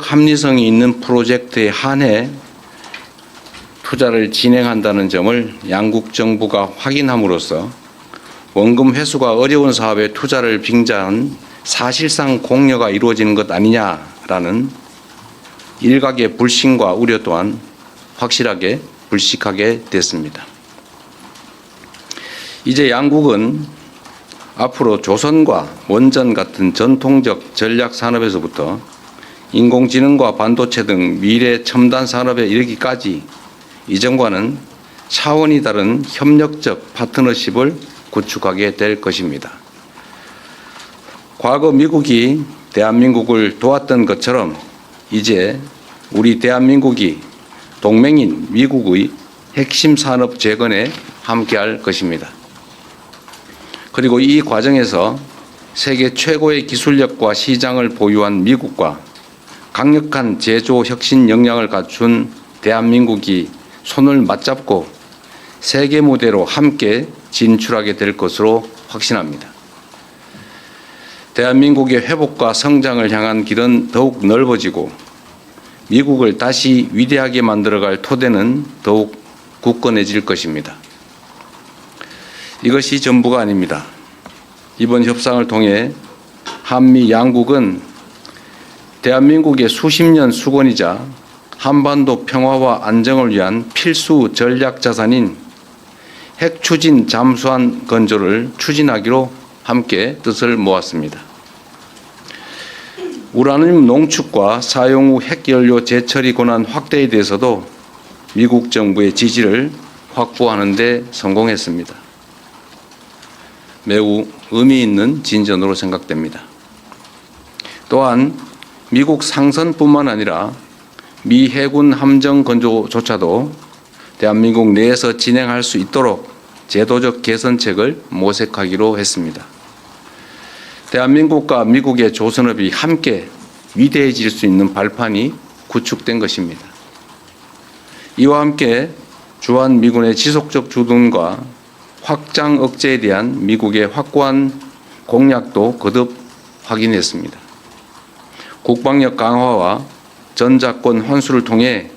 경제적 합리성이 있는 프로젝트에 한해 투자를 진행한다는 점을 양국 정부가 확인함으로써 원금 회수가 어려운 사업에 투자를 빙자한 사실상 공여가 이루어지는 것 아니냐라는 일각의 불신과 우려 또한 확실하게 불식하게 됐습니다. 이제 양국은 앞으로 조선과 원전 같은 전통적 전략 산업에서부터 인공지능과 반도체 등 미래 첨단 산업에 이르기까지 이전과는 차원이 다른 협력적 파트너십을 구축하게 될 것입니다. 과거 미국이 대한민국을 도왔던 것처럼 이제 우리 대한민국이 동맹인 미국의 핵심 산업 재건에 함께할 것입니다. 그리고 이 과정에서 세계 최고의 기술력과 시장을 보유한 미국과 강력한 제조 혁신 역량을 갖춘 대한민국이 손을 맞잡고 세계 무대로 함께 진출하게 될 것으로 확신합니다. 대한민국의 회복과 성장을 향한 길은 더욱 넓어지고 미국을 다시 위대하게 만들어갈 토대는 더욱 굳건해질 것입니다. 이것이 전부가 아닙니다. 이번 협상을 통해 한미 양국은 대한민국의 수십 년 수건이자 한반도 평화와 안정을 위한 필수 전략 자산인 핵 추진 잠수함 건조를 추진하기로 함께 뜻을 모았습니다. 우라늄 농축과 사용 후 핵연료 재처리 권한 확대에 대해서도 미국 정부의 지지를 확보하는 데 성공했습니다. 매우 의미 있는 진전으로 생각됩니다. 또한 미국 상선뿐만 아니라 미 해군 함정 건조조차도 대한민국 내에서 진행할 수 있도록 제도적 개선책을 모색하기로 했습니다. 대한민국과 미국의 조선업이 함께 위대해질 수 있는 발판이 구축된 것입니다. 이와 함께 주한미군의 지속적 주둔과 확장 억제에 대한 미국의 확고한 공약도 거듭 확인했습니다. 국방력 강화와 전작권 환수를 통해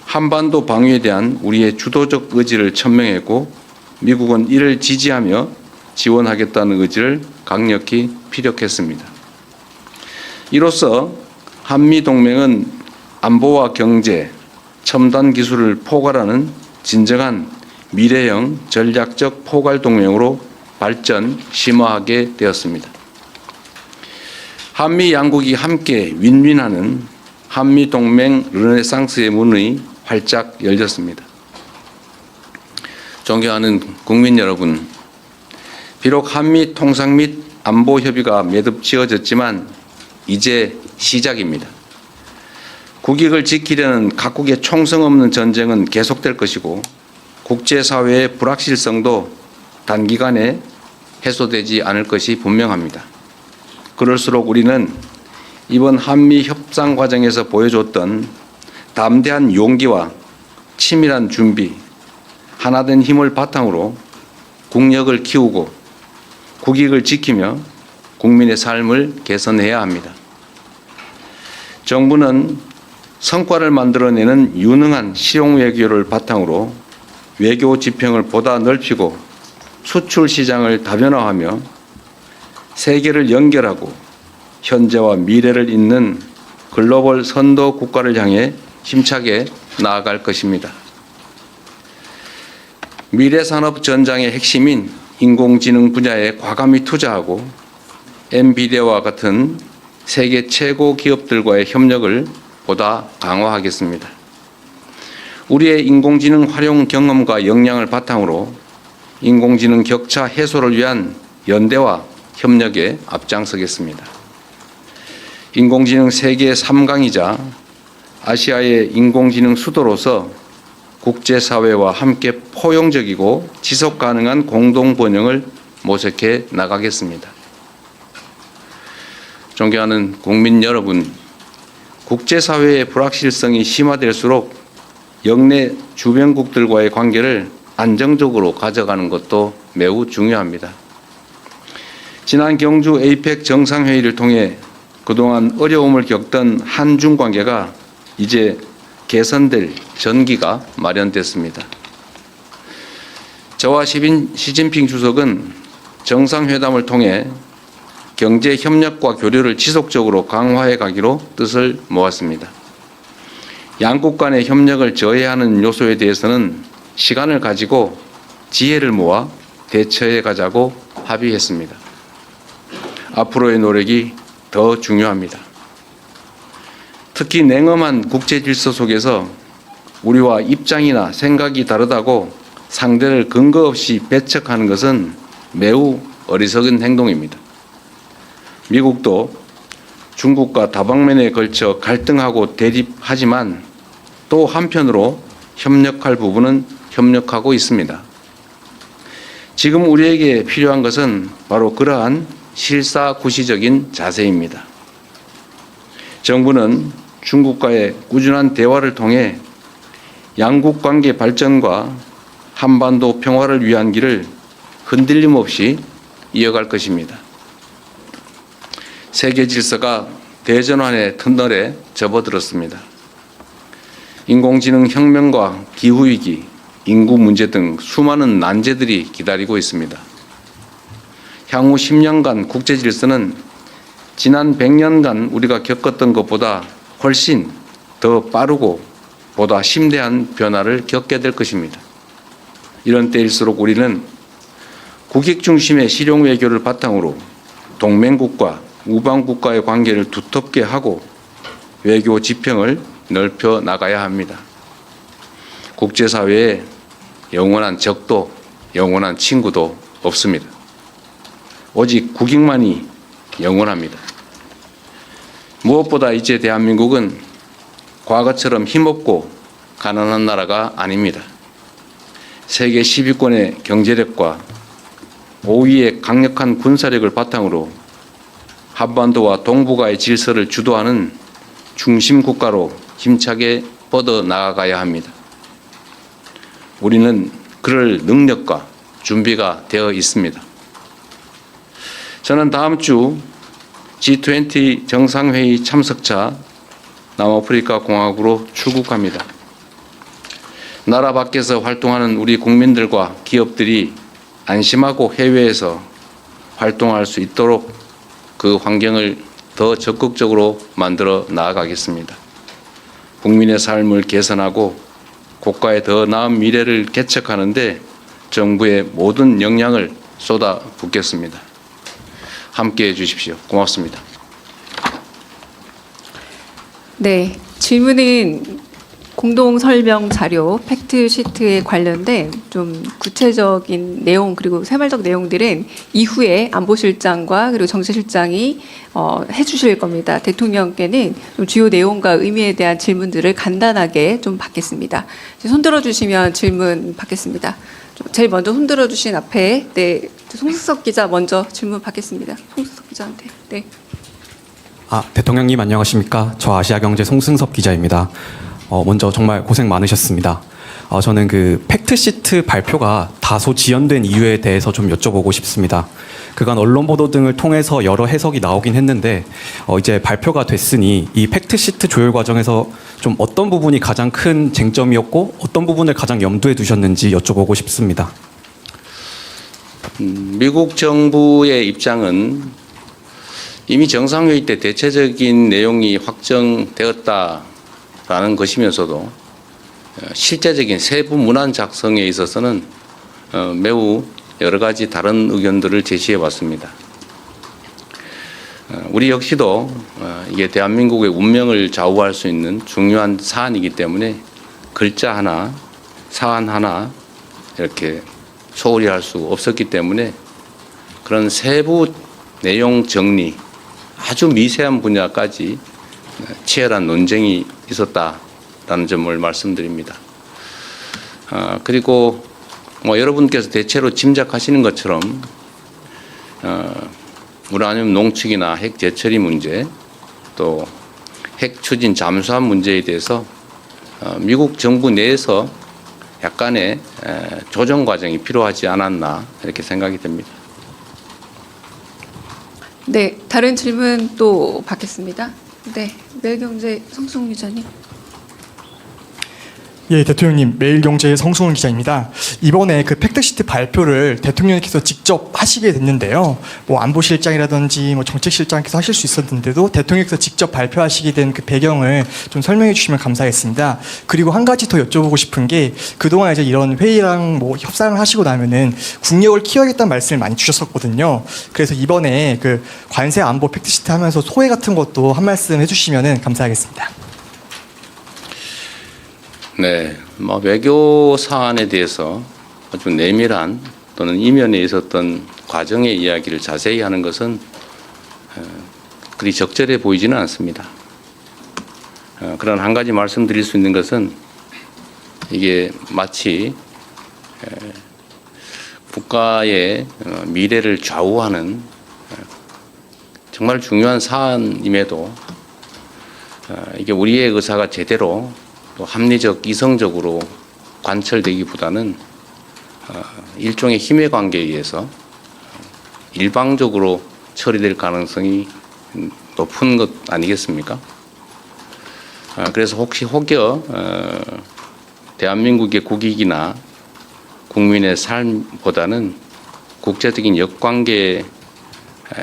한반도 방위에 대한 우리의 주도적 의지를 천명했고 미국은 이를 지지하며 지원하겠다는 의지를 강력히 피력했습니다. 이로써 한미동맹은 안보와 경제, 첨단 기술을 포괄하는 진정한 미래형 전략적 포괄 동맹으로 발전 심화하게 되었습니다. 한미 양국이 함께 윈윈하는 한미동맹 르네상스의 문이 활짝 열렸습니다. 존경하는 국민 여러분, 비록 한미 통상 및 안보 협의가 매듭 지어졌지만 이제 시작입니다. 국익을 지키려는 각국의 총성 없는 전쟁은 계속될 것이고 국제사회의 불확실성도 단기간에 해소되지 않을 것이 분명합니다. 그럴수록 우리는 이번 한미 협상 과정에서 보여줬던 담대한 용기와 치밀한 준비, 하나된 힘을 바탕으로 국력을 키우고 국익을 지키며 국민의 삶을 개선해야 합니다. 정부는 성과를 만들어내는 유능한 실용 외교를 바탕으로 외교 지평을 보다 넓히고 수출 시장을 다변화하며 세계를 연결하고 현재와 미래를 잇는 글로벌 선도 국가를 향해 힘차게 나아갈 것입니다. 미래산업 전장의 핵심인 인공지능 분야에 과감히 투자하고 엔비디아와 같은 세계 최고 기업들과의 협력을 보다 강화하겠습니다. 우리의 인공지능 활용 경험과 역량을 바탕으로 인공지능 격차 해소를 위한 연대와 협력에 앞장서겠습니다. 인공지능 세계 3강이자 아시아의 인공지능 수도로서 국제사회와 함께 포용적이고 지속 가능한 공동 번영을 모색해 나가겠습니다. 존경하는 국민 여러분, 국제사회의 불확실성이 심화될수록 영내 주변국들과의 관계를 안정적으로 가져가는 것도 매우 중요합니다. 지난 경주 에이펙 정상회의를 통해 그동안 어려움을 겪던 한중 관계가 이제 개선될 전기가 마련됐습니다. 저와 시진핑 주석은 정상회담을 통해 경제 협력과 교류를 지속적으로 강화해 가기로 뜻을 모았습니다. 양국 간의 협력을 저해하는 요소에 대해서는 시간을 가지고 지혜를 모아 대처해 가자고 합의했습니다. 앞으로의 노력이 더 중요합니다. 특히 냉엄한 국제 질서 속에서 우리와 입장이나 생각이 다르다고 상대를 근거 없이 배척하는 것은 매우 어리석은 행동입니다. 미국도 중국과 다방면에 걸쳐 갈등하고 대립하지만 또 한편으로 협력할 부분은 협력하고 있습니다. 지금 우리에게 필요한 것은 바로 그러한 실사구시적인 자세입니다. 정부는 중국과의 꾸준한 대화를 통해 양국 관계 발전과 한반도 평화를 위한 길을 흔들림 없이 이어갈 것입니다. 세계 질서가 대전환의 터널에 접어들었습니다. 인공지능 혁명과 기후위기, 인구 문제 등 수많은 난제들이 기다리고 있습니다. 향후 10년간 국제 질서는 지난 100년간 우리가 겪었던 것보다 훨씬 더 빠르고 보다 심대한 변화를 겪게 될 것입니다. 이런 때일수록 우리는 국익 중심의 실용 외교를 바탕으로 동맹국과 우방국과의 관계를 두텁게 하고 외교 지평을 넓혀 나가야 합니다. 국제사회에 영원한 적도 영원한 친구도 없습니다. 오직 국익만이 영원합니다. 무엇보다 이제 대한민국은 과거처럼 힘없고 가난한 나라가 아닙니다. 세계 10위권의 경제력과 5위의 강력한 군사력을 바탕으로 한반도와 동북아의 질서를 주도하는 중심 국가로 힘차게 뻗어 나아가야 합니다. 우리는 그럴 능력과 준비가 되어 있습니다. 저는 다음 주 G20 정상회의 참석차 남아프리카 공화국으로 출국합니다. 나라 밖에서 활동하는 우리 국민들과 기업들이 안심하고 해외에서 활동할 수 있도록 그 환경을 더 적극적으로 만들어 나아가겠습니다. 국민의 삶을 개선하고 국가의 더 나은 미래를 개척하는 데 정부의 모든 역량을 쏟아붓겠습니다. 함께해 주십시오. 고맙습니다. 네, 질문은 공동 설명 자료 팩트 시트에 관련된 좀 구체적인 내용 그리고 세말적 내용들은 이후에 안보실장과 그리고 정세실장이 해주실 겁니다. 대통령께는 좀 주요 내용과 의미에 대한 질문들을 간단하게 좀 받겠습니다. 손 들어주시면 질문 받겠습니다. 제일 먼저 손 들어주신 앞에 네 송승섭 기자 먼저 질문 받겠습니다. 송승섭 기자한테. 네. 대통령님 안녕하십니까? 저 아시아경제 송승섭 기자입니다. 먼저 정말 고생 많으셨습니다. 저는 그 팩트시트 발표가 다소 지연된 이유에 대해서 좀 여쭤보고 싶습니다. 그간 언론 보도 등을 통해서 여러 해석이 나오긴 했는데 이제 발표가 됐으니 이 팩트시트 조율 과정에서 좀 어떤 부분이 가장 큰 쟁점이었고 어떤 부분을 가장 염두에 두셨는지 여쭤보고 싶습니다. 미국 정부의 입장은 이미 정상회의 때 대체적인 내용이 확정되었다라는 것이면서도 실제적인 세부 문안 작성에 있어서는 매우 여러 가지 다른 의견들을 제시해 왔습니다. 우리 역시도 이게 대한민국의 운명을 좌우할 수 있는 중요한 사안이기 때문에 글자 하나, 사안 하나 이렇게 소홀히 할 수 없었기 때문에 그런 세부 내용 정리, 아주 미세한 분야까지 치열한 논쟁이 있었다라는 점을 말씀드립니다. 그리고 여러분께서 대체로 짐작하시는 것처럼 우라늄 농축이나 핵 재처리 문제 또 핵 추진 잠수함 문제에 대해서 미국 정부 내에서 약간의 조정 과정이 필요하지 않았나 이렇게 생각이 됩니다. 네, 다른 질문 또 받겠습니다. 네, 매일경제 성승훈 기자님. 예, 대통령님, 매일경제의 성승훈 기자입니다. 이번에 그 팩트시트 발표를 대통령께서 직접 하시게 됐는데요. 뭐 안보실장이라든지 뭐 정책실장께서 하실 수 있었는데도 대통령께서 직접 발표하시게 된 그 배경을 좀 설명해 주시면 감사하겠습니다. 그리고 한 가지 더 여쭤보고 싶은 게 그동안 이제 이런 회의랑 뭐 협상을 하시고 나면은 국력을 키워야겠다는 말씀을 많이 주셨었거든요. 그래서 이번에 그 관세 안보 팩트시트 하면서 소회 같은 것도 한 말씀 해주시면은 감사하겠습니다. 네, 뭐 외교 사안에 대해서 아주 내밀한 또는 이면에 있었던 과정의 이야기를 자세히 하는 것은 그리 적절해 보이지는 않습니다. 그런 한 가지 말씀드릴 수 있는 것은 이게 마치 국가의 미래를 좌우하는 정말 중요한 사안임에도 이게 우리의 의사가 제대로 또 합리적, 이성적으로 관철되기보다는 일종의 힘의 관계에 의해서 일방적으로 처리될 가능성이 높은 것 아니겠습니까? 그래서 혹여 대한민국의 국익이나 국민의 삶보다는 국제적인 역관계에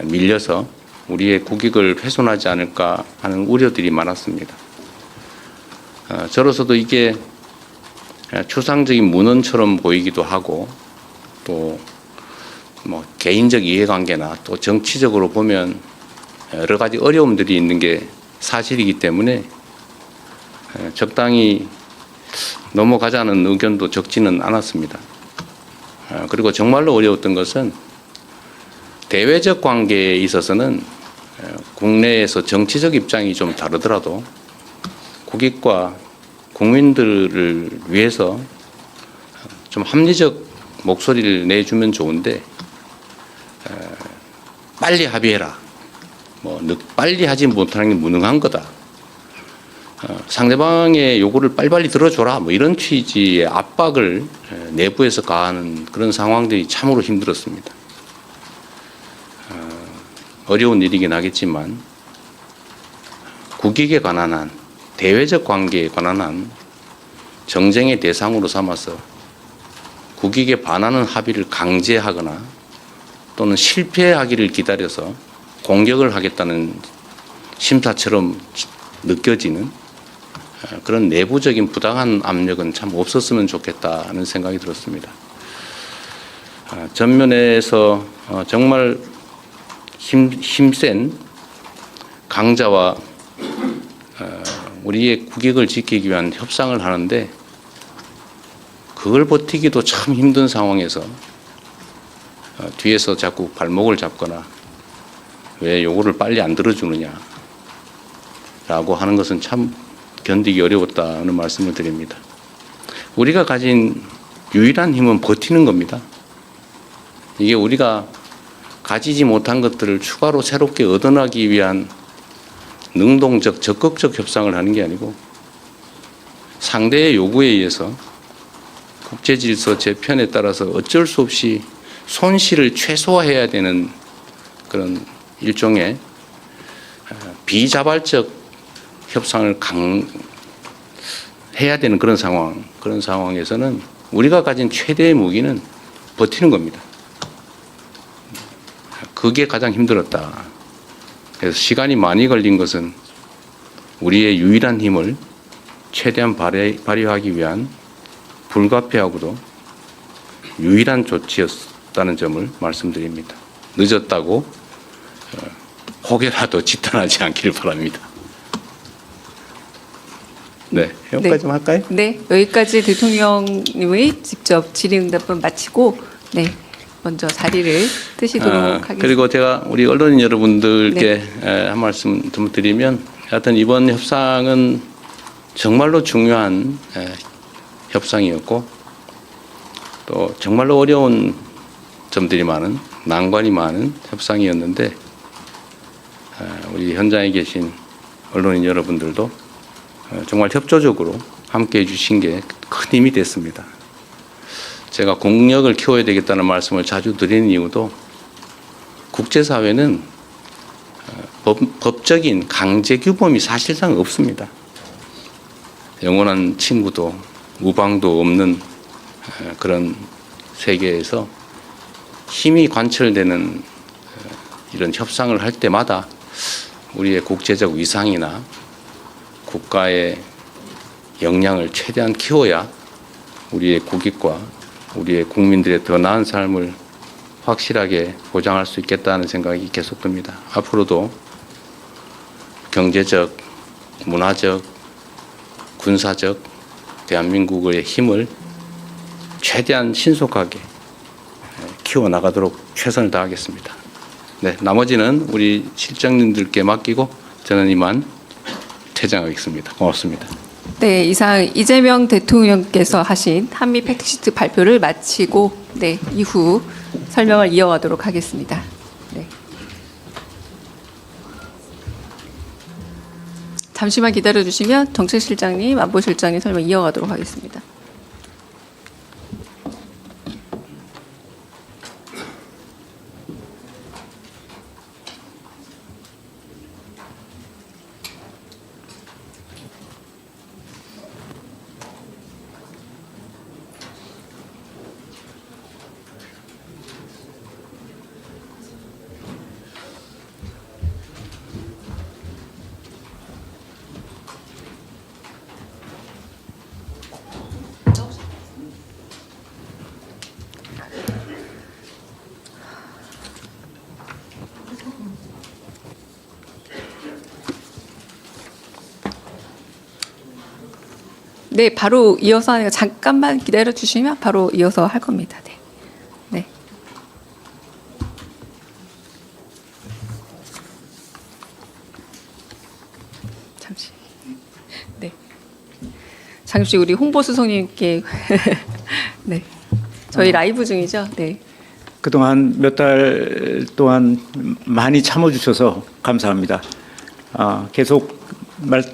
밀려서 우리의 국익을 훼손하지 않을까 하는 우려들이 많았습니다. 저로서도 이게 추상적인 문헌처럼 보이기도 하고 또 뭐 개인적 이해관계나 또 정치적으로 보면 여러 가지 어려움들이 있는 게 사실이기 때문에 적당히 넘어가자는 의견도 적지는 않았습니다. 그리고 정말로 어려웠던 것은 대외적 관계에 있어서는 국내에서 정치적 입장이 좀 다르더라도 국익과 국민들을 위해서 좀 합리적 목소리를 내주면 좋은데 빨리 합의해라. 뭐 빨리 하지 못하는 게 무능한 거다. 상대방의 요구를 빨리빨리 들어줘라. 뭐 이런 취지의 압박을 내부에서 가하는 그런 상황들이 참으로 힘들었습니다. 어려운 일이긴 하겠지만 국익에 관한 한 대외적 관계에 관한 한 정쟁의 대상으로 삼아서 국익에 반하는 합의를 강제하거나 또는 실패하기를 기다려서 공격을 하겠다는 심사처럼 느껴지는 그런 내부적인 부당한 압력은 참 없었으면 좋겠다는 생각이 들었습니다. 전면에서 정말 힘센 강자와 우리의 국익을 지키기 위한 협상을 하는데 그걸 버티기도 참 힘든 상황에서 뒤에서 자꾸 발목을 잡거나 왜 요거를 빨리 안 들어주느냐 라고 하는 것은 참 견디기 어려웠다는 말씀을 드립니다. 우리가 가진 유일한 힘은 버티는 겁니다. 이게 우리가 가지지 못한 것들을 추가로 새롭게 얻어나기 위한 능동적, 적극적 협상을 하는 게 아니고 상대의 요구에 의해서 국제질서 재편에 따라서 어쩔 수 없이 손실을 최소화해야 되는 그런 일종의 비자발적 협상을 해야 되는 그런 상황에서는 우리가 가진 최대의 무기는 버티는 겁니다. 그게 가장 힘들었다. 그래서 시간이 많이 걸린 것은 우리의 유일한 힘을 최대한 발휘하기 위한 불가피하고도 유일한 조치였다는 점을 말씀드립니다. 늦었다고 혹여라도 지탄하지 않기를 바랍니다. 네, 여기까지 좀 할까요? 네, 여기까지 대통령님의 직접 질의응답은 마치고 네, 먼저 자리를 뜨시도록 하겠습니다. 그리고 제가 우리 언론인 여러분들께 한 말씀 좀 드리면 하여튼 이번 협상은 정말로 중요한 협상이었고 또 정말로 어려운 점들이 많은 난관이 많은 협상이었는데 우리 현장에 계신 언론인 여러분들도 정말 협조적으로 함께해 주신 게 큰 힘이 됐습니다. 제가 국력을 키워야 되겠다는 말씀을 자주 드리는 이유도 국제사회는 법적인 강제 규범이 사실상 없습니다. 영원한 친구도 우방도 없는 그런 세계에서 힘이 관철되는 이런 협상을 할 때마다 우리의 국제적 위상이나 국가의 역량을 최대한 키워야 우리의 국익과 우리의 국민들의 더 나은 삶을 확실하게 보장할 수 있겠다는 생각이 계속 듭니다. 앞으로도 경제적, 문화적, 군사적 대한민국의 힘을 최대한 신속하게 키워나가도록 최선을 다하겠습니다. 네, 나머지는 우리 실장님들께 맡기고 저는 이만 퇴장하겠습니다. 고맙습니다. 네, 이상 이재명 대통령께서 하신 한미 팩트시트 발표를 마치고 네, 이후 설명을 이어가도록 하겠습니다. 네. 잠시만 기다려 주시면 정책실장님, 안보실장님 설명 이어가도록 하겠습니다. 네, 바로 이어서 하니까 잠깐만 기다려 주시면 바로 이어서 할 겁니다. 네. 네. 잠시. 네. 잠시 우리 홍보수석님께 네. 저희 라이브 중이죠. 네. 그동안 몇 달 동안 많이 참아주셔서 감사합니다. 계속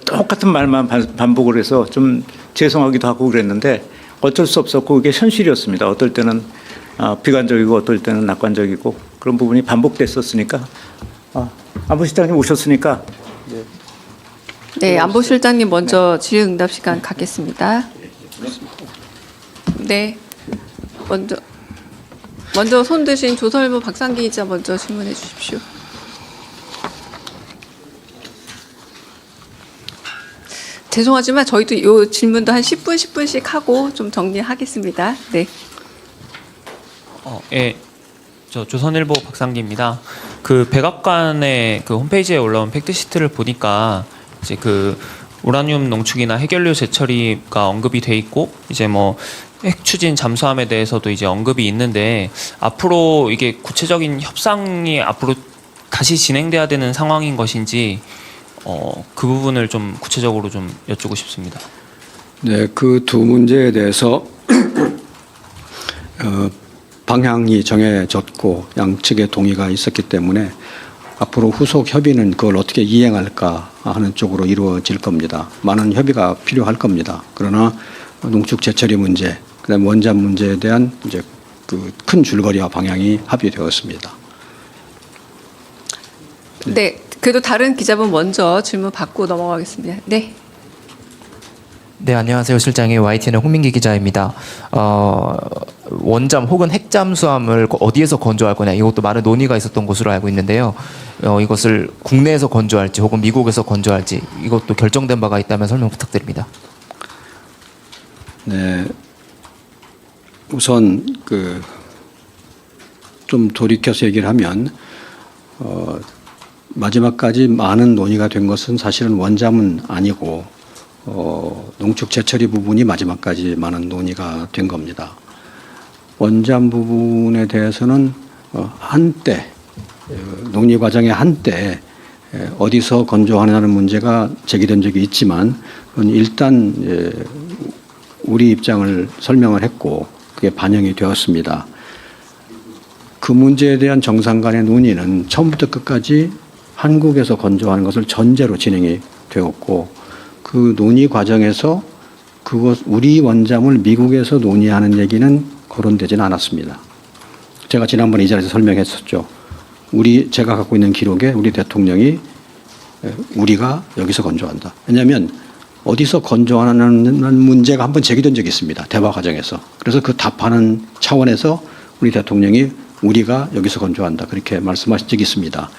똑같은 말만 반복을 해서 좀 죄송하기도 하고 그랬는데 어쩔 수 없었고 그게 현실이었습니다. 어떨 때는 비관적이고 어떨 때는 낙관적이고 그런 부분이 반복됐었으니까 안보실장님 오셨으니까 네, 안보실장님 먼저 질의응답 시간 갖겠습니다. 네, 먼저 손 드신 조설모 박상기 기자 먼저 질문해 주십시오. 죄송하지만 저희도 이 질문도 한 10분씩 하고 좀 정리하겠습니다. 네. 예, 저 조선일보 박상기입니다. 그 백악관의 그 홈페이지에 올라온 팩트시트를 보니까 이제 그 우라늄 농축이나 핵연료 재처리가 언급이 돼 있고 이제 뭐 핵 추진 잠수함에 대해서도 이제 언급이 있는데 앞으로 이게 구체적인 협상이 앞으로 다시 진행돼야 되는 상황인 것인지 그 부분을 좀 구체적으로 좀 여쭙고 싶습니다. 네, 그 두 문제에 대해서 방향이 정해졌고 양측의 동의가 있었기 때문에 앞으로 후속 협의는 그걸 어떻게 이행할까 하는 쪽으로 이루어질 겁니다. 많은 협의가 필요할 겁니다. 그러나 농축 재처리 문제, 그다음 원전 문제에 대한 이제 그 큰 줄거리와 방향이 합의되었습니다. 네, 그래도 다른 기자분 먼저 질문 받고 넘어가겠습니다. 네. 네, 안녕하세요. 실장님, YTN의 홍민기 기자입니다. 원잠 혹은 핵잠수함을 어디에서 건조할 거냐, 이것도 많은 논의가 있었던 것으로 알고 있는데요. 이것을 국내에서 건조할지 혹은 미국에서 건조할지 이것도 결정된 바가 있다면 설명 부탁드립니다. 네, 우선 좀 돌이켜서 얘기를 하면 마지막까지 많은 논의가 된 것은 사실은 원잠은 아니고 농축 재처리 부분이 마지막까지 많은 논의가 된 겁니다. 원잠 부분에 대해서는 한때 논의 과정의 한때 어디서 건조하느냐는 문제가 제기된 적이 있지만 그건 일단 우리 입장을 설명을 했고 그게 반영이 되었습니다. 그 문제에 대한 정상 간의 논의는 처음부터 끝까지 한국에서 건조하는 것을 전제로 진행이 되었고 그 논의 과정에서 우리 원잠을 미국에서 논의하는 얘기는 거론되지는 않았습니다. 제가 지난번에 이 자리에서 설명했었죠. 제가 갖고 있는 기록에 우리 대통령이 우리가 여기서 건조한다. 왜냐하면 어디서 건조하는 문제가 한번 제기된 적이 있습니다. 대화 과정에서. 그래서 그 답하는 차원에서 우리 대통령이 우리가 여기서 건조한다. 그렇게 말씀하신 적이 있습니다.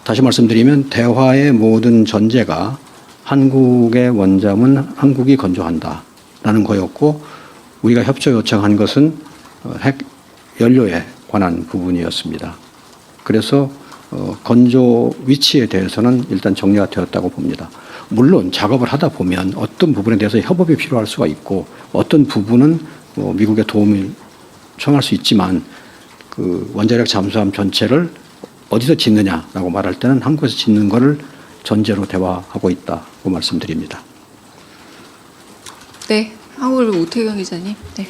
다시 말씀드리면 대화의 모든 전제가 한국의 원잠은 한국이 건조한다라는 거였고 우리가 협조 요청한 것은 핵 연료에 관한 부분이었습니다. 그래서 건조 위치에 대해서는 일단 정리가 되었다고 봅니다. 물론 작업을 하다 보면 어떤 부분에 대해서 협업이 필요할 수가 있고 어떤 부분은 미국의 도움을 청할 수 있지만 그 원자력 잠수함 전체를 어디서 짓느냐라고 말할 때는 한국에서 짓는 거를 전제로 대화하고 있다고 말씀드립니다. 네, 한국을 우태경 기자님. 네.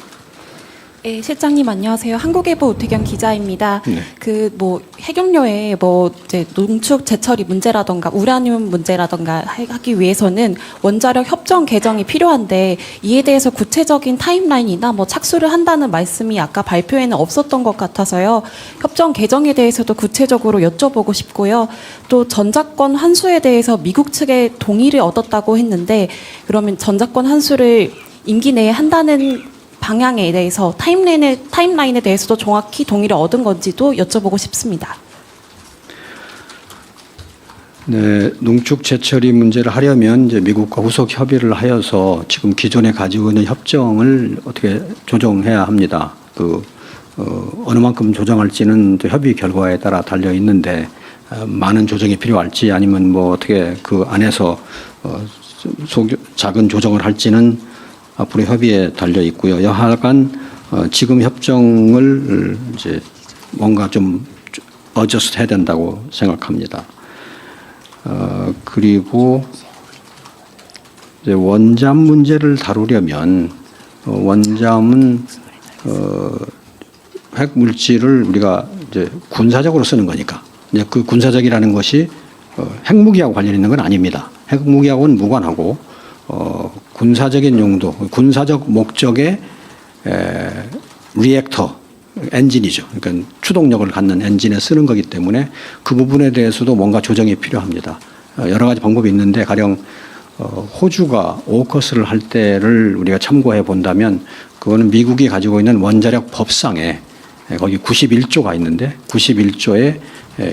네, 실장님 안녕하세요. 한국일보 우태경 기자입니다. 네. 핵연료의 이제 농축 재처리 문제라던가 우라늄 문제라던가 하기 위해서는 원자력 협정 개정이 필요한데 이에 대해서 구체적인 타임라인이나 착수를 한다는 말씀이 아까 발표에는 없었던 것 같아서요. 협정 개정에 대해서도 구체적으로 여쭤보고 싶고요. 또 전작권 환수에 대해서 미국 측의 동의를 얻었다고 했는데 그러면 전작권 환수를 임기 내에 한다는 방향에 대해서 타임라인에 대해서도 정확히 동의를 얻은 건지도 여쭤보고 싶습니다. 네, 농축 재처리 문제를 하려면 이제 미국과 후속 협의를 하여서 지금 기존에 가지고 있는 협정을 어떻게 조정해야 합니다. 어느 만큼 조정할지는 협의 결과에 따라 달려 있는데 많은 조정이 필요할지 아니면 어떻게 그 안에서 작은 조정을 할지는 앞으로 협의에 달려 있고요. 여하간 지금 협정을 이제 뭔가 좀 어저스트 해야 된다고 생각합니다. 그리고 이제 원잠 문제를 다루려면 원잠은 핵 물질을 우리가 이제 군사적으로 쓰는 거니까 이제 그 군사적이라는 것이 핵무기하고 관련 있는 건 아닙니다. 핵무기하고는 무관하고 군사적인 용도, 군사적 목적의 리액터 엔진이죠. 그러니까 추동력을 갖는 엔진에 쓰는 거기 때문에 그 부분에 대해서도 뭔가 조정이 필요합니다. 여러 가지 방법이 있는데 가령 호주가 오커스를 할 때를 우리가 참고해 본다면 그거는 미국이 가지고 있는 원자력 법상에 거기 91조가 있는데 91조의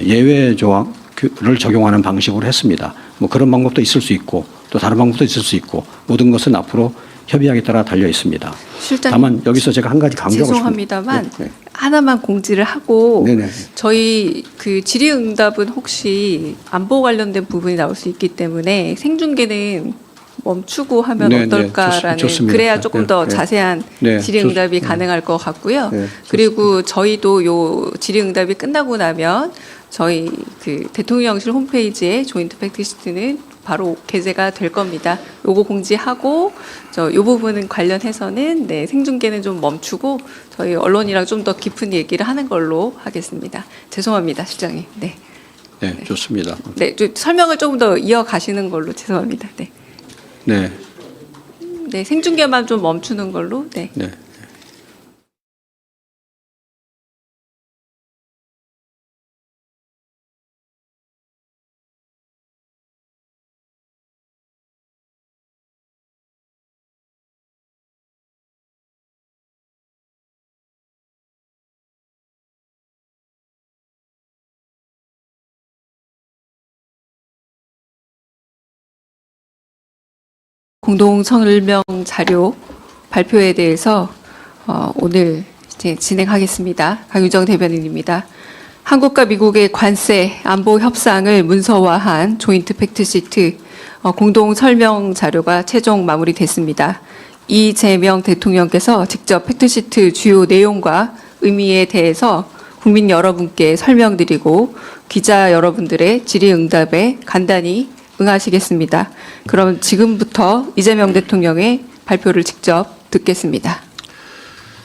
예외 조항을 적용하는 방식으로 했습니다. 그런 방법도 있을 수 있고 또 다른 방법도 있을 수 있고 모든 것은 앞으로 협의하기에 따라 달려 있습니다. 실장님, 다만 여기서 제가 한 가지 강조하고 죄송합니다만 네. 하나만 공지를 하고 네네. 저희 그 질의응답은 혹시 안보 관련된 부분이 나올 수 있기 때문에 생중계는 멈추고 하면 네, 어떨까라는 좋습니다. 그래야 조금 더 네. 자세한 네, 질의응답이 가능할 것 같고요. 네, 그리고 저희도 요 질의응답이 끝나고 나면 저희 그 대통령실 홈페이지에 조인트 팩트시트는 바로 게재가 될 겁니다. 요거 공지하고 요 부분은 관련해서는 생중계는 좀 멈추고 저희 언론이랑 좀 더 깊은 얘기를 하는 걸로 하겠습니다. 죄송합니다, 실장님. 네, 좋습니다. 네, 설명을 조금 더 이어가시는 걸로 죄송합니다. 네, 네. 네, 생중계만 좀 멈추는 걸로. 네. 네. 공동 설명 자료 발표에 대해서 오늘 이제 진행하겠습니다. 강유정 대변인입니다. 한국과 미국의 관세 안보 협상을 문서화한 조인트 팩트시트 공동 설명 자료가 최종 마무리됐습니다. 이재명 대통령께서 직접 팩트시트 주요 내용과 의미에 대해서 국민 여러분께 설명드리고 기자 여러분들의 질의응답에 간단히 응하시겠습니다. 그럼 지금부터 이재명 대통령의 발표를 직접 듣겠습니다.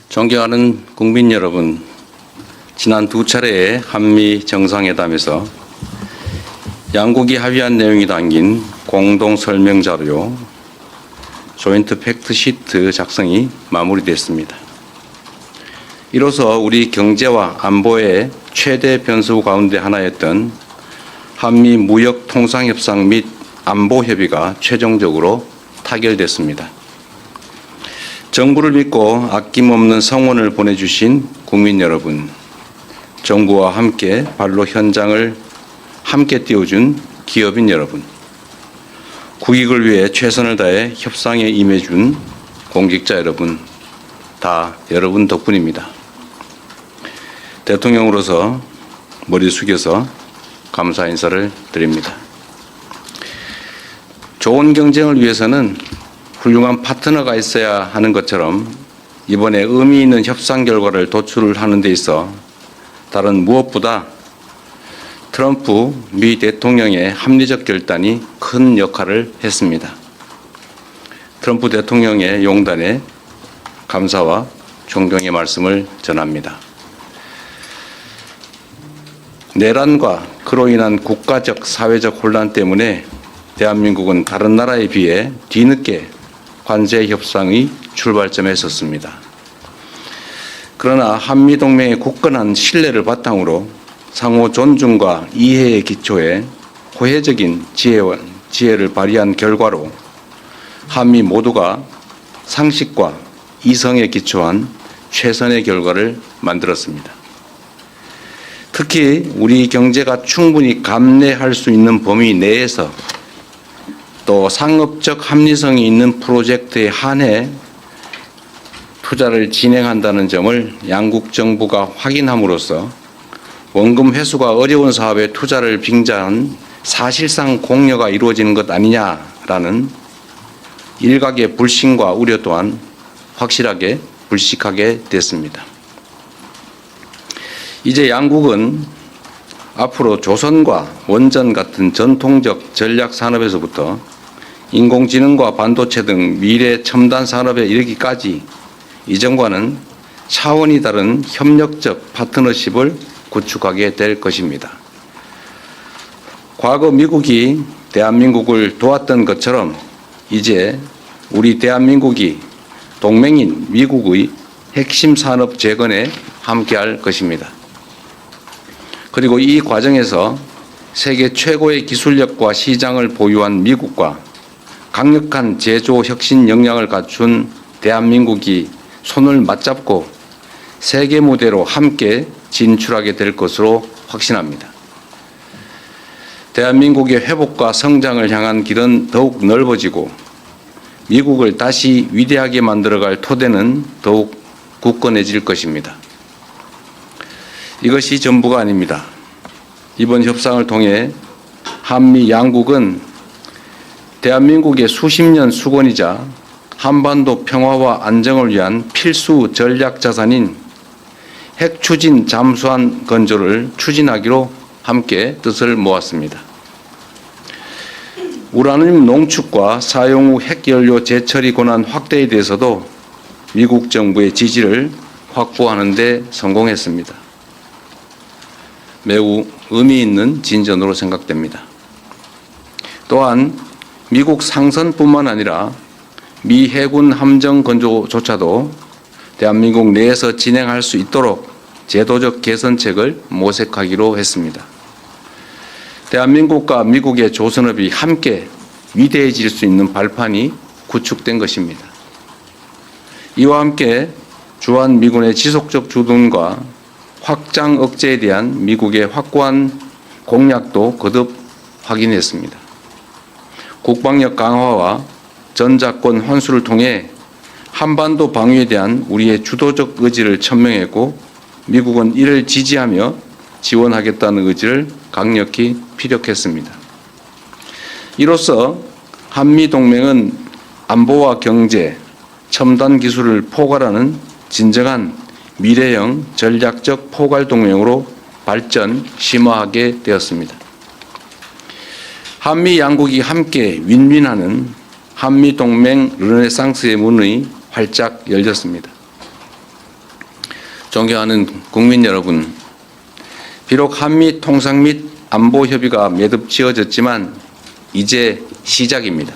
존경하는 국민 여러분, 지난 두 차례의 한미 정상회담에서 양국이 합의한 내용이 담긴 공동 설명 자료 조인트 팩트시트 작성이 마무리됐습니다. 이로써 우리 경제와 안보의 최대 변수 가운데 하나였던 한미 무역 통상협상 및 안보 협의가 최종적으로 타결됐습니다. 정부를 믿고 아낌없는 성원을 보내주신 국민 여러분, 정부와 함께 발로 현장을 함께 띄워준 기업인 여러분, 국익을 위해 최선을 다해 협상에 임해준 공직자 여러분, 다 여러분 덕분입니다. 대통령으로서 머리 숙여서 감사 인사를 드립니다. 좋은 경쟁을 위해서는 훌륭한 파트너가 있어야 하는 것처럼 이번에 의미 있는 협상 결과를 도출하는 데 있어 다른 무엇보다 트럼프 미 대통령의 합리적 결단이 큰 역할을 했습니다. 트럼프 대통령의 용단에 감사와 존경의 말씀을 전합니다. 내란과 그로 인한 국가적, 사회적 혼란 때문에 대한민국은 다른 나라에 비해 뒤늦게 관세 협상의 출발점에 섰습니다. 그러나 한미동맹의 굳건한 신뢰를 바탕으로 상호 존중과 이해의 기초에 호혜적인 지혜를 발휘한 결과로 한미 모두가 상식과 이성에 기초한 최선의 결과를 만들었습니다. 특히 우리 경제가 충분히 감내할 수 있는 범위 내에서 또 상업적 합리성이 있는 프로젝트에 한해 투자를 진행한다는 점을 양국 정부가 확인함으로써 원금 회수가 어려운 사업에 투자를 빙자한 사실상 공여가 이루어지는 것 아니냐라는 일각의 불신과 우려 또한 확실하게 불식하게 됐습니다. 이제 양국은 앞으로 조선과 원전 같은 전통적 전략 산업에서부터 인공지능과 반도체 등 미래 첨단 산업에 이르기까지 이전과는 차원이 다른 협력적 파트너십을 구축하게 될 것입니다. 과거 미국이 대한민국을 도왔던 것처럼 이제 우리 대한민국이 동맹인 미국의 핵심 산업 재건에 함께할 것입니다. 그리고 이 과정에서 세계 최고의 기술력과 시장을 보유한 미국과 강력한 제조 혁신 역량을 갖춘 대한민국이 손을 맞잡고 세계 무대로 함께 진출하게 될 것으로 확신합니다. 대한민국의 회복과 성장을 향한 길은 더욱 넓어지고 미국을 다시 위대하게 만들어갈 토대는 더욱 굳건해질 것입니다. 이것이 전부가 아닙니다. 이번 협상을 통해 한미 양국은 대한민국의 수십 년 수건이자 한반도 평화와 안정을 위한 필수 전략 자산인 핵 추진 잠수함 건조를 추진하기로 함께 뜻을 모았습니다. 우라늄 농축과 사용 후 핵연료 재처리 권한 확대에 대해서도 미국 정부의 지지를 확보하는 데 성공했습니다. 매우 의미 있는 진전으로 생각됩니다. 또한 미국 상선뿐만 아니라 미 해군 함정 건조조차도 대한민국 내에서 진행할 수 있도록 제도적 개선책을 모색하기로 했습니다. 대한민국과 미국의 조선업이 함께 위대해질 수 있는 발판이 구축된 것입니다. 이와 함께 주한미군의 지속적 주둔과 확장 억제에 대한 미국의 확고한 공약도 거듭 확인했습니다. 국방력 강화와 전작권 환수를 통해 한반도 방위에 대한 우리의 주도적 의지를 천명했고 미국은 이를 지지하며 지원하겠다는 의지를 강력히 피력했습니다. 이로써 한미동맹은 안보와 경제, 첨단 기술을 포괄하는 진정한 미래형 전략적 포괄동맹으로 발전, 심화하게 되었습니다. 한미 양국이 함께 윈윈하는 한미동맹 르네상스의 문이 활짝 열렸습니다. 존경하는 국민 여러분, 비록 한미 통상 및 안보 협의가 매듭 지어졌지만 이제 시작입니다.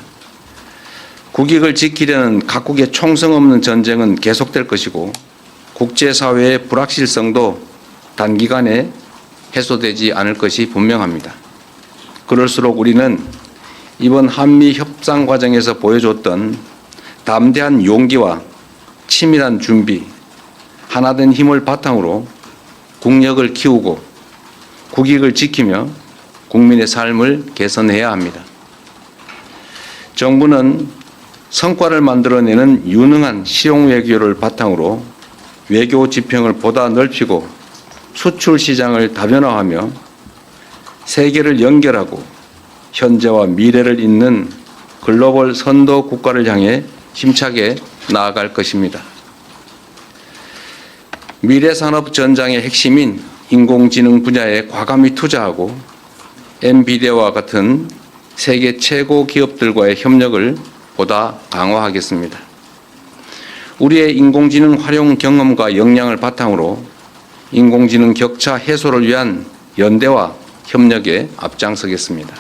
국익을 지키려는 각국의 총성 없는 전쟁은 계속될 것이고 국제사회의 불확실성도 단기간에 해소되지 않을 것이 분명합니다. 그럴수록 우리는 이번 한미 협상 과정에서 보여줬던 담대한 용기와 치밀한 준비, 하나된 힘을 바탕으로 국력을 키우고 국익을 지키며 국민의 삶을 개선해야 합니다. 정부는 성과를 만들어내는 유능한 실용 외교를 바탕으로 외교 지평을 보다 넓히고 수출 시장을 다변화하며 세계를 연결하고 현재와 미래를 잇는 글로벌 선도 국가를 향해 힘차게 나아갈 것입니다. 미래산업 전장의 핵심인 인공지능 분야에 과감히 투자하고 엔비디아와 같은 세계 최고 기업들과의 협력을 보다 강화하겠습니다. 우리의 인공지능 활용 경험과 역량을 바탕으로 인공지능 격차 해소를 위한 연대와 협력에 앞장서겠습니다.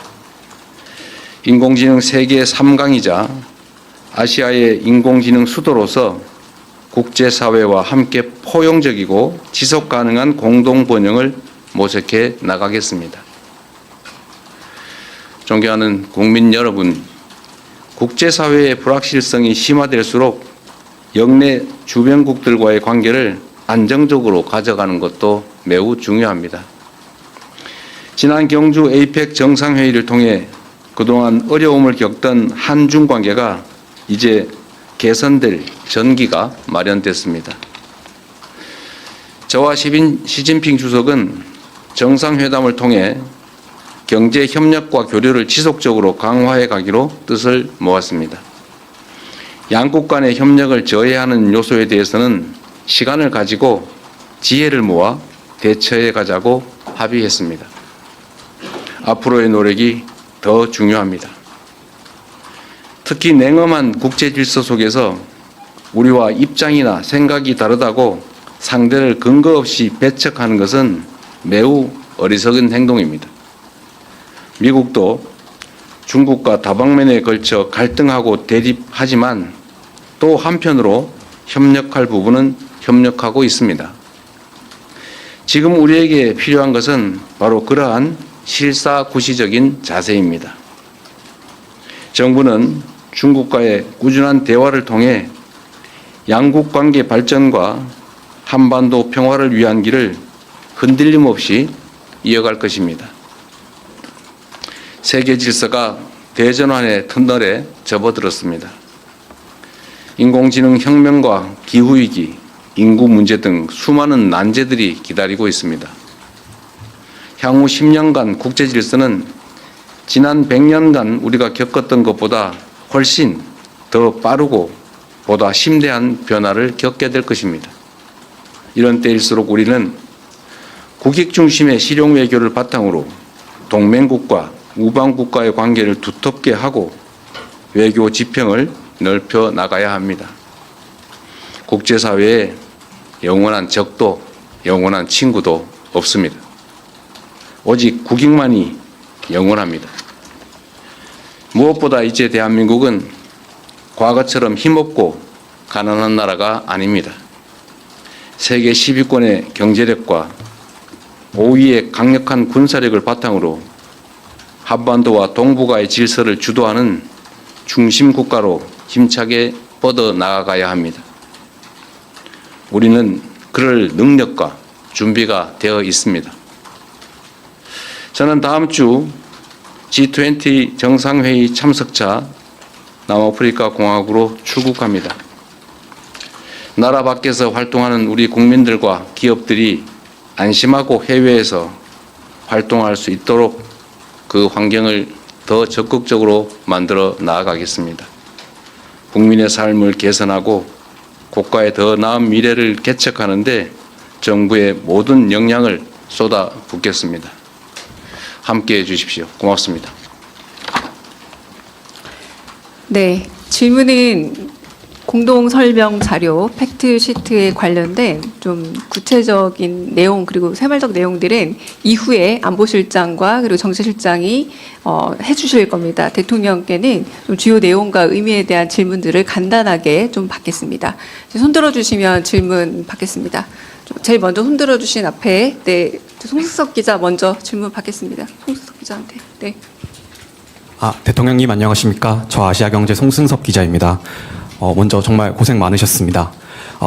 인공지능 세계 3강이자 아시아의 인공지능 수도로서 국제사회와 함께 포용적이고 지속 가능한 공동 번영을 모색해 나가겠습니다. 존경하는 국민 여러분, 국제사회의 불확실성이 심화될수록 역내 주변국들과의 관계를 안정적으로 가져가는 것도 매우 중요합니다. 지난 경주 에이펙 정상회의를 통해 그동안 어려움을 겪던 한중 관계가 이제 개선될 전기가 마련됐습니다. 저와 시진핑 주석은 정상회담을 통해 경제 협력과 교류를 지속적으로 강화해 가기로 뜻을 모았습니다. 양국 간의 협력을 저해하는 요소에 대해서는 시간을 가지고 지혜를 모아 대처해 가자고 합의했습니다. 앞으로의 노력이 더 중요합니다. 특히 냉엄한 국제 질서 속에서 우리와 입장이나 생각이 다르다고 상대를 근거 없이 배척하는 것은 매우 어리석은 행동입니다. 미국도 중국과 다방면에 걸쳐 갈등하고 대립하지만 또 한편으로 협력할 부분은 협력하고 있습니다. 지금 우리에게 필요한 것은 바로 그러한 실사구시적인 자세입니다. 정부는 중국과의 꾸준한 대화를 통해 양국 관계 발전과 한반도 평화를 위한 길을 흔들림 없이 이어갈 것입니다. 세계 질서가 대전환의 터널에 접어들었습니다. 인공지능 혁명과 기후위기, 인구 문제 등 수많은 난제들이 기다리고 있습니다. 향후 10년간 국제 질서는 지난 100년간 우리가 겪었던 것보다 훨씬 더 빠르고 보다 심대한 변화를 겪게 될 것입니다. 이런 때일수록 우리는 국익 중심의 실용 외교를 바탕으로 동맹국과 우방국과의 관계를 두텁게 하고 외교 지평을 넓혀 나가야 합니다. 국제사회에 영원한 적도 영원한 친구도 없습니다. 오직 국익만이 영원합니다. 무엇보다 이제 대한민국은 과거처럼 힘없고 가난한 나라가 아닙니다. 세계 10위권의 경제력과 5위의 강력한 군사력을 바탕으로 한반도와 동북아의 질서를 주도하는 중심 국가로 힘차게 뻗어 나아가야 합니다. 우리는 그럴 능력과 준비가 되어 있습니다. 저는 다음 주 G20 정상회의 참석차 남아프리카 공화국으로 출국합니다. 나라 밖에서 활동하는 우리 국민들과 기업들이 안심하고 해외에서 활동할 수 있도록 그 환경을 더 적극적으로 만들어 나아가겠습니다. 국민의 삶을 개선하고 국가의 더 나은 미래를 개척하는 데 정부의 모든 역량을 쏟아붓겠습니다. 함께해 주십시오. 고맙습니다. 네, 질문은 공동 설명 자료 팩트 시트에 관련된 좀 구체적인 내용 그리고 세말적 내용들은 이후에 안보실장과 그리고 정치실장이 해주실 겁니다. 대통령께는 좀 주요 내용과 의미에 대한 질문들을 간단하게 좀 받겠습니다. 손들어 주시면 질문 받겠습니다. 제일 먼저 손들어 주신 앞에 네, 송승석 기자 먼저 질문 받겠습니다. 송승석 기자한테. 네. 대통령님 안녕하십니까? 저 아시아경제 송승섭 기자입니다. 먼저 정말 고생 많으셨습니다.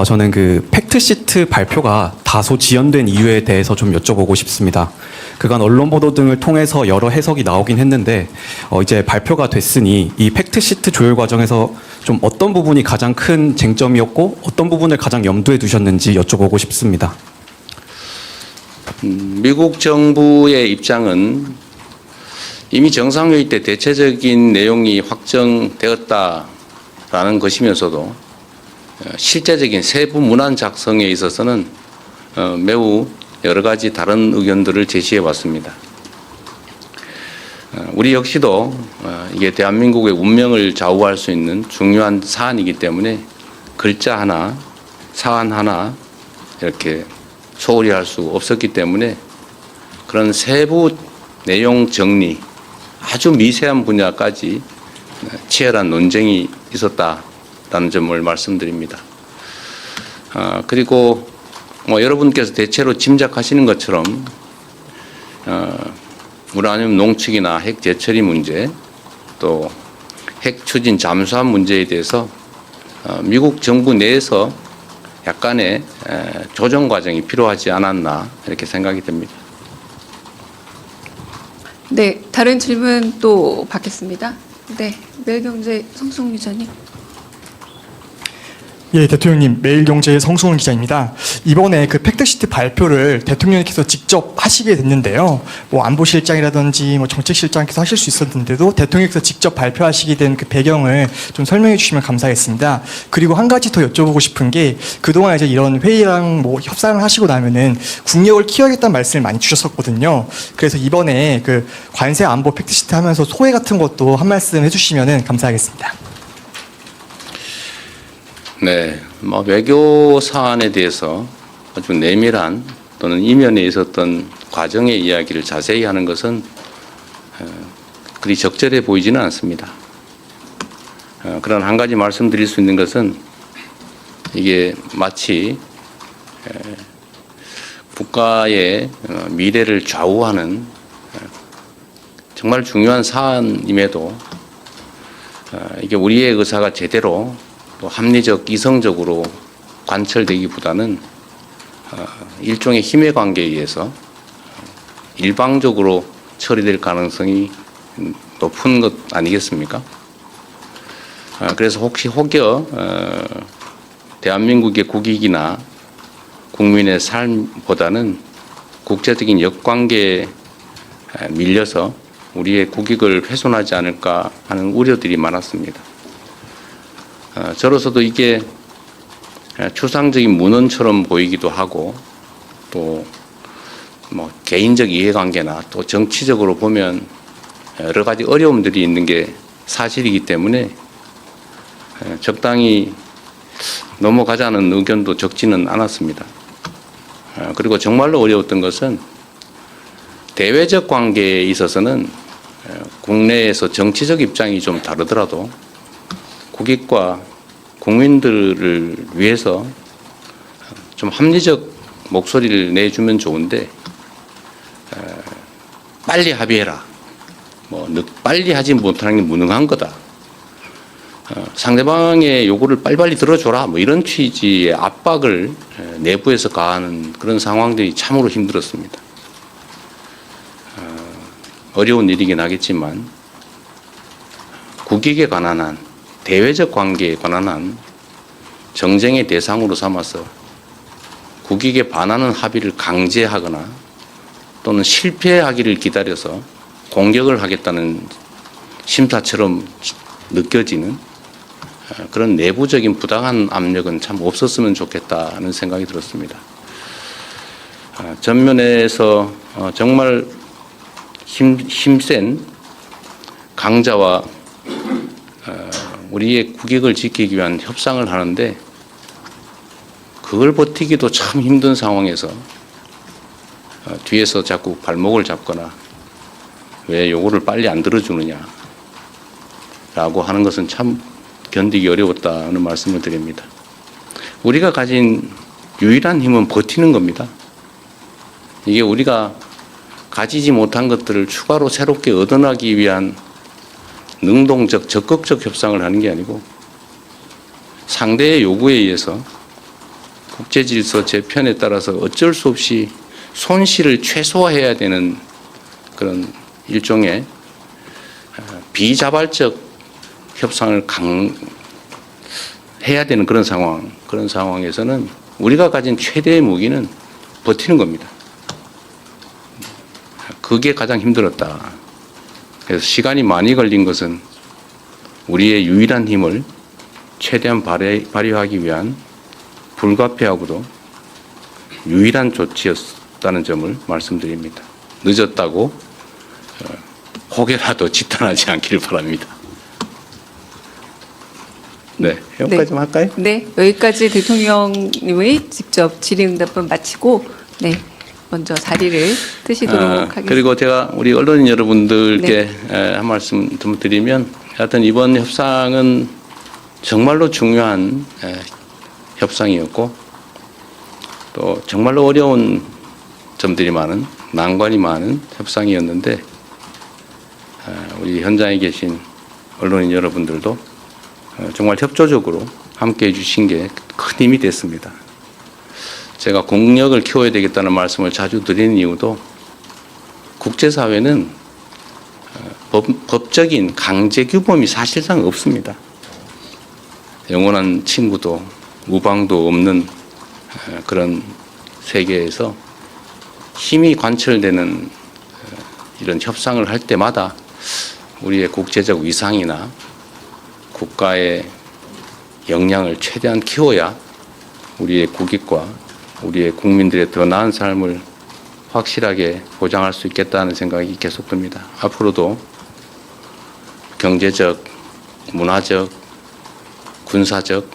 저는 그 팩트시트 발표가 다소 지연된 이유에 대해서 좀 여쭤보고 싶습니다. 그간 언론 보도 등을 통해서 여러 해석이 나오긴 했는데 이제 발표가 됐으니 이 팩트시트 조율 과정에서 좀 어떤 부분이 가장 큰 쟁점이었고 어떤 부분을 가장 염두에 두셨는지 여쭤보고 싶습니다. 미국 정부의 입장은 이미 정상회의 때 대체적인 내용이 확정되었다라는 것이면서도 실제적인 세부 문안 작성에 있어서는 매우 여러 가지 다른 의견들을 제시해 왔습니다. 우리 역시도 이게 대한민국의 운명을 좌우할 수 있는 중요한 사안이기 때문에 글자 하나, 사안 하나 이렇게 소홀히 할 수 없었기 때문에 그런 세부 내용 정리, 아주 미세한 분야까지 치열한 논쟁이 있었다라는 점을 말씀드립니다. 그리고 여러분께서 대체로 짐작하시는 것처럼 우라늄 농축이나 핵 재처리 문제, 또 핵 추진 잠수함 문제에 대해서 미국 정부 내에서 약간의 조정 과정이 필요하지 않았나 이렇게 생각이 됩니다. 네, 다른 질문 또 받겠습니다. 네, 매일경제 성승훈 기자님. 예, 대통령님, 매일경제의 성승훈 기자입니다. 이번에 그 팩트시트 발표를 대통령께서 직접 하시게 됐는데요. 뭐 안보실장이라든지 뭐 정책실장께서 하실 수 있었는데도 대통령께서 직접 발표하시게 된 그 배경을 좀 설명해 주시면 감사하겠습니다. 그리고 한 가지 더 여쭤보고 싶은 게 그동안 이제 이런 회의랑 뭐 협상을 하시고 나면은 국력을 키워야겠다는 말씀을 많이 주셨었거든요. 그래서 이번에 그 관세 안보 팩트시트 하면서 소회 같은 것도 한 말씀 해주시면은 감사하겠습니다. 네, 외교 사안에 대해서 아주 내밀한 또는 이면에 있었던 과정의 이야기를 자세히 하는 것은 그리 적절해 보이지는 않습니다. 그러나 한 가지 말씀드릴 수 있는 것은 이게 마치 국가의 미래를 좌우하는 정말 중요한 사안임에도 이게 우리의 의사가 제대로 또 합리적, 이성적으로 관철되기보다는 일종의 힘의 관계에 의해서 일방적으로 처리될 가능성이 높은 것 아니겠습니까? 그래서 혹여 대한민국의 국익이나 국민의 삶보다는 국제적인 역관계에 밀려서 우리의 국익을 훼손하지 않을까 하는 우려들이 많았습니다. 저로서도 이게 추상적인 문헌처럼 보이기도 하고 또 뭐 개인적 이해관계나 또 정치적으로 보면 여러 가지 어려움들이 있는 게 사실이기 때문에 적당히 넘어가자는 의견도 적지는 않았습니다. 그리고 정말로 어려웠던 것은 대외적 관계에 있어서는 국내에서 정치적 입장이 좀 다르더라도 국익과 국민들을 위해서 좀 합리적 목소리를 내주면 좋은데 빨리 합의해라. 빨리 하지 못하는 게 무능한 거다. 상대방의 요구를 빨리빨리 들어줘라. 이런 취지의 압박을 내부에서 가하는 그런 상황들이 참으로 힘들었습니다. 어려운 일이긴 하겠지만 국익에 관한 한 대외적 관계에 관한 한 정쟁의 대상으로 삼아서 국익에 반하는 합의를 강제하거나 또는 실패하기를 기다려서 공격을 하겠다는 심사처럼 느껴지는 그런 내부적인 부당한 압력은 참 없었으면 좋겠다는 생각이 들었습니다. 전면에서 정말 힘센 강자와 우리의 국익을 지키기 위한 협상을 하는데 그걸 버티기도 참 힘든 상황에서 뒤에서 자꾸 발목을 잡거나 왜 요구를 빨리 안 들어주느냐 라고 하는 것은 참 견디기 어려웠다는 말씀을 드립니다. 우리가 가진 유일한 힘은 버티는 겁니다. 이게 우리가 가지지 못한 것들을 추가로 새롭게 얻어나기 위한 능동적 적극적 협상을 하는 게 아니고 상대의 요구에 의해서 국제질서 재편에 따라서 어쩔 수 없이 손실을 최소화해야 되는 그런 일종의 비자발적 협상을 해야 되는 그런 상황에서는 우리가 가진 최대의 무기는 버티는 겁니다. 그게 가장 힘들었다. 그래서 시간이 많이 걸린 것은 우리의 유일한 힘을 최대한 발휘하기 위한 불가피하고도 유일한 조치였다는 점을 말씀드립니다. 늦었다고 혹여라도 지탄하지 않기를 바랍니다. 네, 여기까지만 할까요? 네, 여기까지 대통령님의 직접 질의응답은 마치고 네, 먼저 자리를 뜨시도록 하겠습니다. 그리고 제가 우리 언론인 여러분들께 한 말씀 좀 드리면 하여튼 이번 협상은 정말로 중요한 협상이었고 또 정말로 어려운 점들이 많은 난관이 많은 협상이었는데 우리 현장에 계신 언론인 여러분들도 정말 협조적으로 함께해 주신 게 큰 힘이 됐습니다. 제가 공력을 키워야 되겠다는 말씀을 자주 드리는 이유도 국제사회는 법적인 강제 규범이 사실상 없습니다. 영원한 친구도 우방도 없는 그런 세계에서 힘이 관철되는 이런 협상을 할 때마다 우리의 국제적 위상이나 국가의 역량을 최대한 키워야 우리의 국익과 우리의 국민들의 더 나은 삶을 확실하게 보장할 수 있겠다는 생각이 계속 듭니다. 앞으로도 경제적, 문화적, 군사적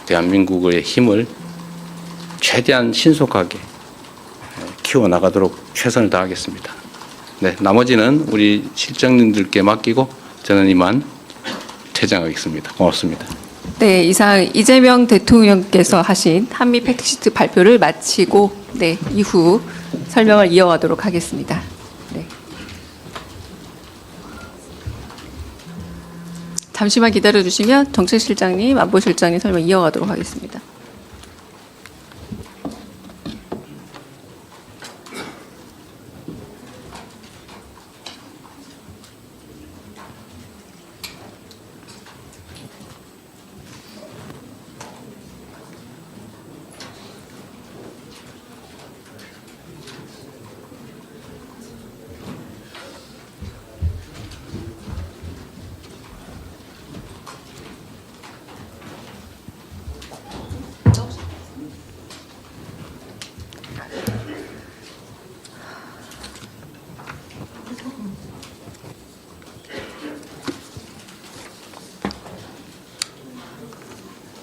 대한민국의 힘을 최대한 신속하게 키워나가도록 최선을 다하겠습니다. 네, 나머지는 우리 실장님들께 맡기고 저는 이만 퇴장하겠습니다. 고맙습니다. 네, 이상 이재명 대통령께서 하신 한미 팩트시트 발표를 마치고 네, 이후 설명을 이어가도록 하겠습니다. 네. 잠시만 기다려 주시면 정책실장님, 안보실장님 설명 이어가도록 하겠습니다.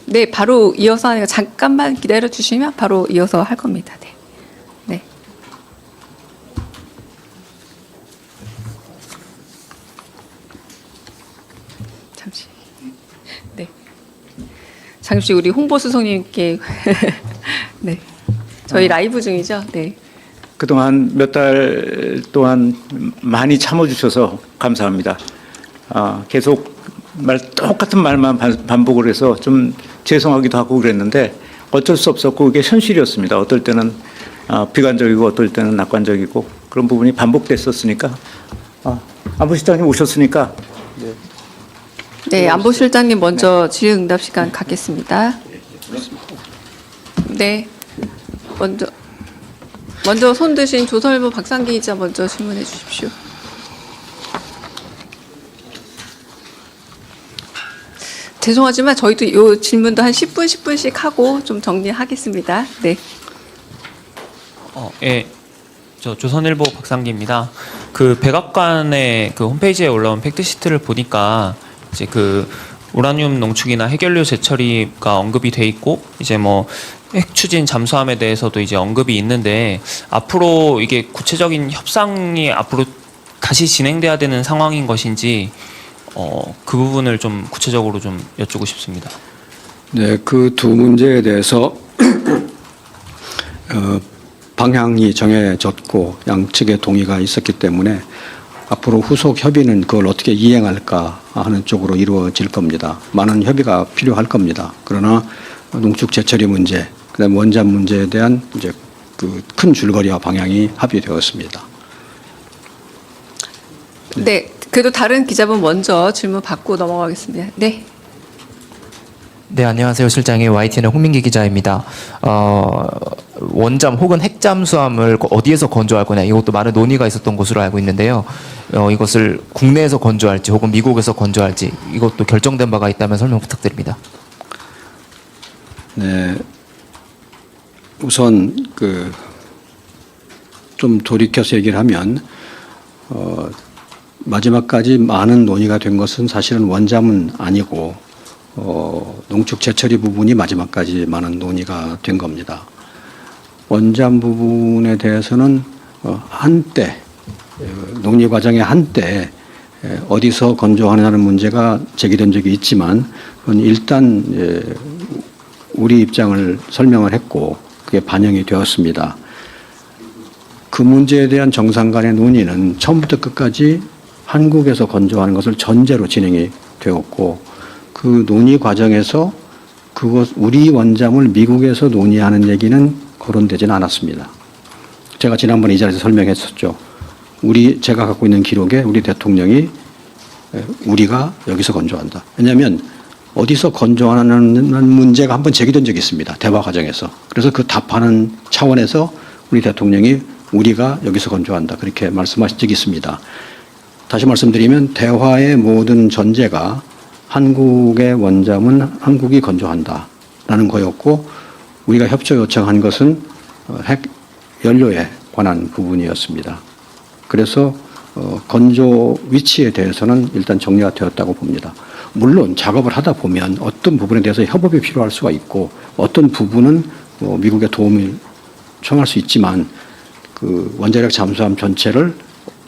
네, 바로 이어서 하니까 잠깐만 기다려 주시면 바로 이어서 할 겁니다. 네. 네. 잠시. 네. 잠시 우리 홍보수석님께 네. 저희 라이브 중이죠. 네. 그동안 몇 달 동안 많이 참아주셔서 감사합니다. 계속 똑같은 말만 반복을 해서 좀 죄송하기도 하고 그랬는데 어쩔 수 없었고 그게 현실이었습니다. 어떨 때는 비관적이고 어떨 때는 낙관적이고 그런 부분이 반복됐었으니까 안보실장님 오셨으니까 네, 안보실장님 먼저 질의응답 시간 갖겠습니다. 네, 먼저 손 드신 조선일보 박상기 기자 먼저 질문해 주십시오. 죄송하지만 저희도 이 질문도 한 10분씩 하고 좀 정리하겠습니다. 네. 예. 저 조선일보 박상기입니다. 그 백악관의 그 홈페이지에 올라온 팩트시트를 보니까 이제 그 우라늄 농축이나 해결료 재처리가 언급이 돼 있고 이제 뭐 핵 추진 잠수함에 대해서도 이제 언급이 있는데 앞으로 이게 구체적인 협상이 앞으로 다시 진행돼야 되는 상황인 것인지 그 부분을 좀 구체적으로 좀 여쭙고 싶습니다. 네, 그 두 문제에 대해서 방향이 정해졌고 양측의 동의가 있었기 때문에 앞으로 후속 협의는 그걸 어떻게 이행할까 하는 쪽으로 이루어질 겁니다. 많은 협의가 필요할 겁니다. 그러나 농축 제철이 문제, 그다음 원전 문제에 대한 이제 그 큰 줄거리와 방향이 합의되었습니다. 네, 그래도 다른 기자분 먼저 질문 받고 넘어가겠습니다. 네. 네, 안녕하세요. 실장님, YTN의 홍민기 기자입니다. 원잠 혹은 핵잠수함을 어디에서 건조할 거냐, 이것도 많은 논의가 있었던 것으로 알고 있는데요. 이것을 국내에서 건조할지 혹은 미국에서 건조할지 이것도 결정된 바가 있다면 설명 부탁드립니다. 네, 우선 좀 돌이켜서 얘기를 하면 마지막까지 많은 논의가 된 것은 사실은 원잠은 아니고 농축 제철이 부분이 마지막까지 많은 논의가 된 겁니다. 원잠 부분에 대해서는 한때 논의 과정의 한때 어디서 건조하느냐는 문제가 제기된 적이 있지만 그건 일단 우리 입장을 설명을 했고 그게 반영이 되었습니다. 그 문제에 대한 정상 간의 논의는 처음부터 끝까지 한국에서 건조하는 것을 전제로 진행이 되었고 그 논의 과정에서 우리 원잠을 미국에서 논의하는 얘기는 거론되지는 않았습니다. 제가 지난번에 이 자리에서 설명했었죠. 제가 갖고 있는 기록에 우리 대통령이 우리가 여기서 건조한다. 왜냐하면 어디서 건조하는 문제가 한번 제기된 적이 있습니다. 대화 과정에서. 그래서 그 답하는 차원에서 우리 대통령이 우리가 여기서 건조한다. 그렇게 말씀하신 적이 있습니다. 다시 말씀드리면 대화의 모든 전제가 한국의 원잠은 한국이 건조한다라는 거였고 우리가 협조 요청한 것은 핵 연료에 관한 부분이었습니다. 그래서 건조 위치에 대해서는 일단 정리가 되었다고 봅니다. 물론 작업을 하다 보면 어떤 부분에 대해서 협업이 필요할 수가 있고 어떤 부분은 미국의 도움을 청할 수 있지만 그 원자력 잠수함 전체를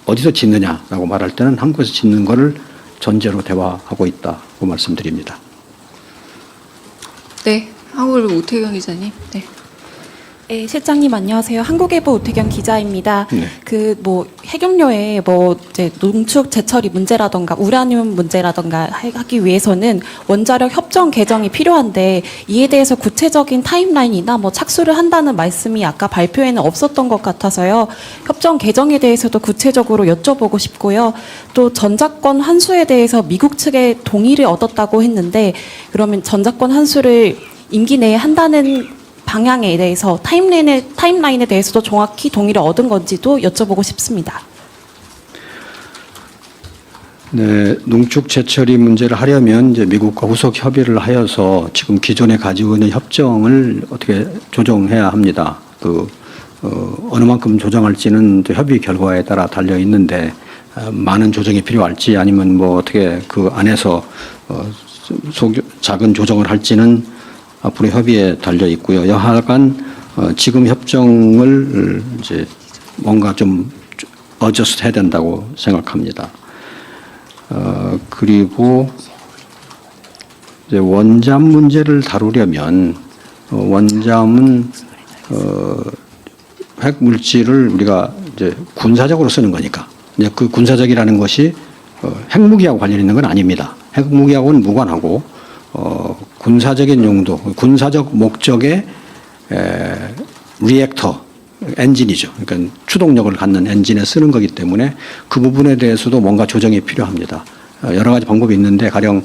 어디서 짓느냐라고 말할 때는 한국에서 짓는 거를 전제로 대화하고 있다고 말씀드립니다. 네, 한국일보 오태경 기자님. 네. 네, 실장님 안녕하세요. 한국일보 오태경 기자입니다. 네. 핵연료의 이제 농축 제철이 문제라던가 우라늄 문제라던가 하기 위해서는 원자력 협정 개정이 필요한데 이에 대해서 구체적인 타임라인이나 착수를 한다는 말씀이 아까 발표에는 없었던 것 같아서요. 협정 개정에 대해서도 구체적으로 여쭤보고 싶고요. 또 전작권 환수에 대해서 미국 측의 동의를 얻었다고 했는데 그러면 전작권 환수를 임기 내에 한다는 방향에 대해서 타임라인에 대해서도 정확히 동의를 얻은 건지도 여쭤보고 싶습니다. 네, 농축 제철이 문제를 하려면 이제 미국과 후속 협의를 하여서 지금 기존에 가지고 있는 협정을 어떻게 조정해야 합니다. 어느 만큼 조정할지는 또 협의 결과에 따라 달려 있는데 많은 조정이 필요할지 아니면 어떻게 그 안에서 작은 조정을 할지는 앞으로 협의에 달려 있고요. 여하간 지금 협정을 이제 뭔가 좀 어저스트 해야 된다고 생각합니다. 그리고 이제 원잠 문제를 다루려면 원잠은 핵 물질을 우리가 이제 군사적으로 쓰는 거니까 이제 그 군사적이라는 것이 핵무기하고 관련 있는 건 아닙니다. 핵무기하고는 무관하고 군사적인 용도, 군사적 목적의 리액터 엔진이죠. 그러니까 추동력을 갖는 엔진에 쓰는 거기 때문에 그 부분에 대해서도 뭔가 조정이 필요합니다. 여러 가지 방법이 있는데 가령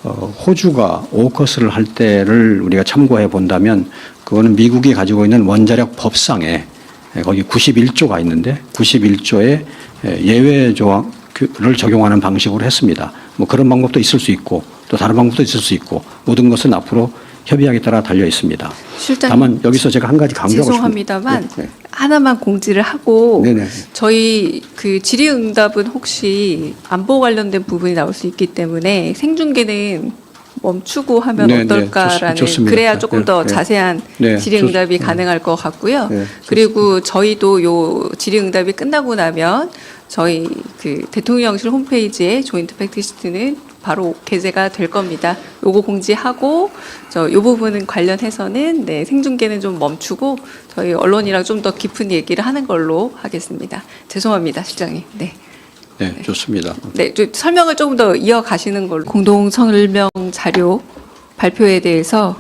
호주가 오커스를 할 때를 우리가 참고해 본다면 그거는 미국이 가지고 있는 원자력 법상에 거기 91조가 있는데 91조에 예외 조항을 적용하는 방식으로 했습니다. 그런 방법도 있을 수 있고 또 다른 방법도 있을 수 있고 모든 것은 앞으로 협의하기에 따라 달려 있습니다. 실장님, 다만 여기서 제가 한 가지 강조하고 죄송합니다만 싶은 네. 하나만 공지를 하고 네네. 저희 그 질의응답은 혹시 안보 관련된 부분이 나올 수 있기 때문에 생중계는 멈추고 하면 네, 네. 어떨까라는 좋습니다. 그래야 조금 더 네, 네. 자세한 네, 질의응답이 가능할 것 같고요. 네, 그리고 저희도 요 질의응답이 끝나고 나면 저희 그 대통령실 홈페이지에 조인트 팩트시트는 바로 게재가 될 겁니다. 요거 공지하고 요 부분은 관련해서는 생중계는 좀 멈추고 저희 언론이랑 좀 더 깊은 얘기를 하는 걸로 하겠습니다. 죄송합니다, 실장님. 네. 네, 좋습니다. 네, 좀 설명을 조금 더 이어가시는 걸로 공동 설명 자료 발표에 대해서